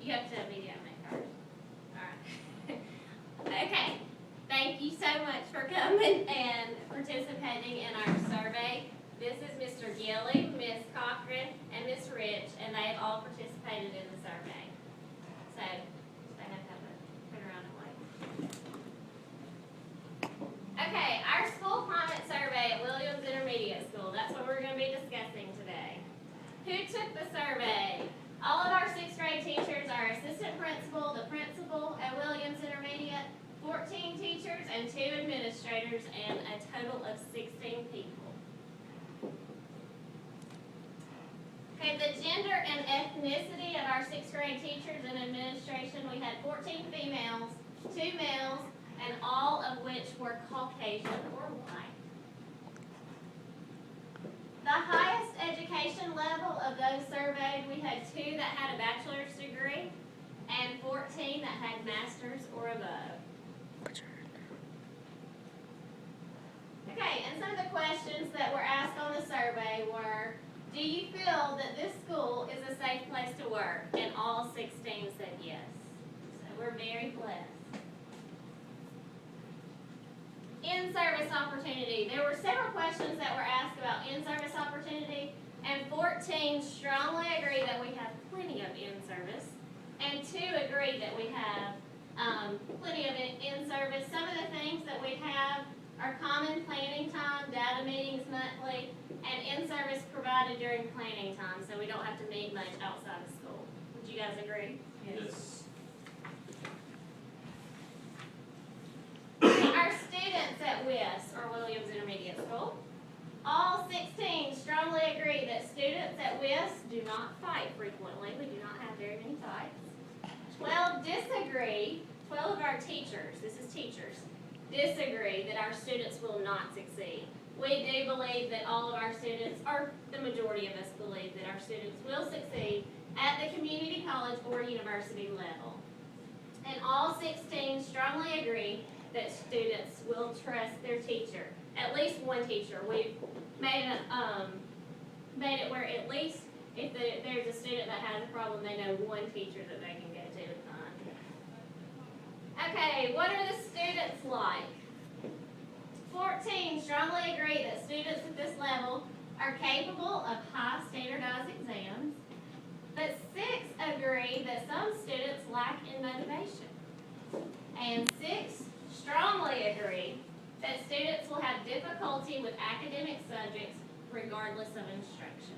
You have to be the admin card. All right. Okay. Thank you so much for coming and participating in our survey. This is Mr. Gilly, Ms. Cochran, and Ms. Rich, and they have all participated in the survey. So they have to put around and wait. Okay, our school climate survey at Williams Intermediate School. That's what we're going to be discussing today. Who took the survey? All of our 6th grade teachers, our assistant principal, the principal at Williams Intermediate, 14 teachers and 2 administrators, and a total of 16 people. Okay, the gender and ethnicity of our 6th grade teachers and administration, we had 14 females, 2 males, and all of which were Caucasian or white. The highest education level of those surveyed, we had 2 that had a bachelor's degree and 14 that had master's or above. Okay, and some of the questions that were asked on the survey were, do you feel that this school is a safe place to work? And all 16 said yes. So we're very blessed. In-service opportunity. There were several questions that were asked about in-service opportunity, and 14 strongly agree that we have plenty of in-service, and 2 agree that we have plenty of in-service. Some of the things that we have are common planning time, data meetings monthly, and in-service provided during planning time, so we don't have to meet much outside of school. Would you guys agree? Yes. Our students at WIS, or Williams Intermediate School, all 16 strongly agree that students at WIS do not fight frequently. We do not have very many fights. 12 disagree. 12 of our teachers, this is teachers, disagree that our students will not succeed. We do believe that all of our students, or the majority of us believe that our students will succeed at the community college or university level. And all 16 strongly agree that students will trust their teacher, at least one teacher. We've made it where at least if there's a student that has a problem, they know one teacher that they can go to and find. Okay, what are the students like? 14 strongly agree that students at this level are capable of high standardized exams, but 6 agree that some students lack in motivation. And 6 strongly agree that students will have difficulty with academic subjects regardless of instruction.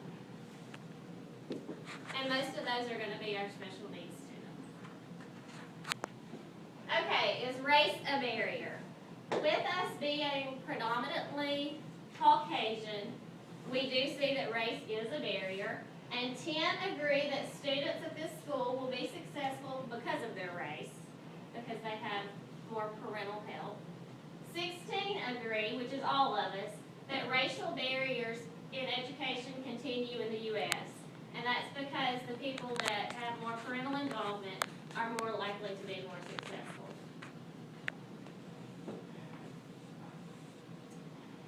And most of those are going to be our special needs students. Okay, is race a barrier? With us being predominantly Caucasian, we do see that race is a barrier, and 10 agree that students at this school will be successful because of their race, because they have more parental help. 16 agree, which is all of us, that racial barriers in education continue in the U.S., and that's because the people that have more parental involvement are more likely to be more successful.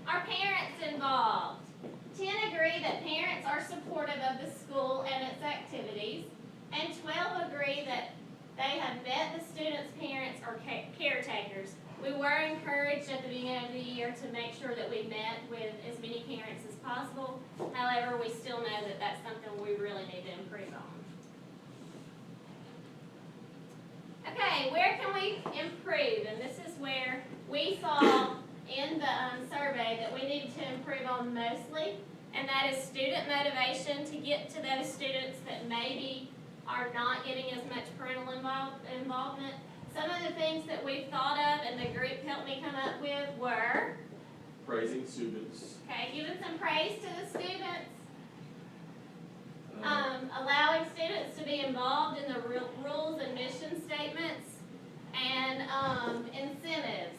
Are parents involved? 10 agree that parents are supportive of the school and its activities, and 12 agree that they have met the students' parents or caretakers. We were encouraged at the beginning of the year to make sure that we met with as many parents as possible. However, we still know that that's something we really need to improve on. Okay, where can we improve? And this is where we saw in the survey that we needed to improve on mostly, and that is student motivation to get to those students that maybe are not getting as much parental involvement. Some of the things that we've thought of and the group helped me come up with were Praising students. okay, giving some praise to the students, allowing students to be involved in the rules and mission statements, and incentives.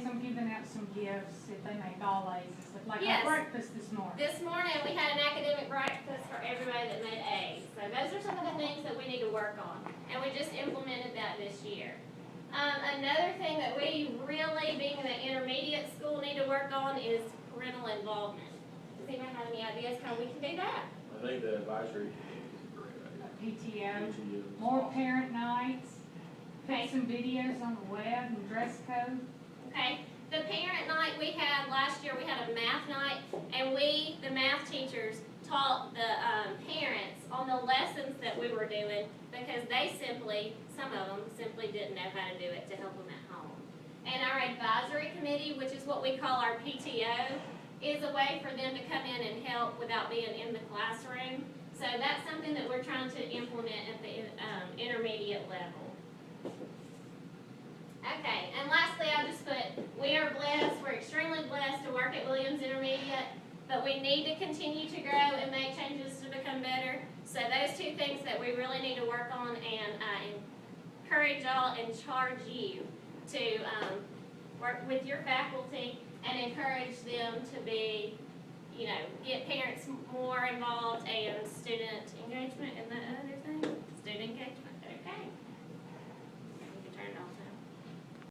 Some giving out some gifts if they make all A's and stuff, like Yes. our breakfast this morning. This morning we had an academic breakfast for everybody that made A's. So those are some of the things that we need to work on, and we just implemented that this year. Another thing that we really, being in the intermediate school, need to work on is parental involvement. Does anyone have any ideas how we can do that? I think the advisory committee is a great idea. PTO, more parent nights, Okay. put some videos on the web and dress code. Okay, the parent night we had last year, we had a math night, and we, the math teachers, taught the parents on the lessons that we were doing because they simply, some of them simply didn't know how to do it to help them at home. And our advisory committee, which is what we call our PTO, is a way for them to come in and help without being in the classroom. So that's something that we're trying to implement at the intermediate level. Okay, and lastly, I just put, we are blessed, we're extremely blessed to work at Williams Intermediate, but we need to continue to grow and make changes to become better. So those two things that we really need to work on, and encourage y'all and charge you to work with your faculty and encourage them to be, get parents more involved and student engagement in that.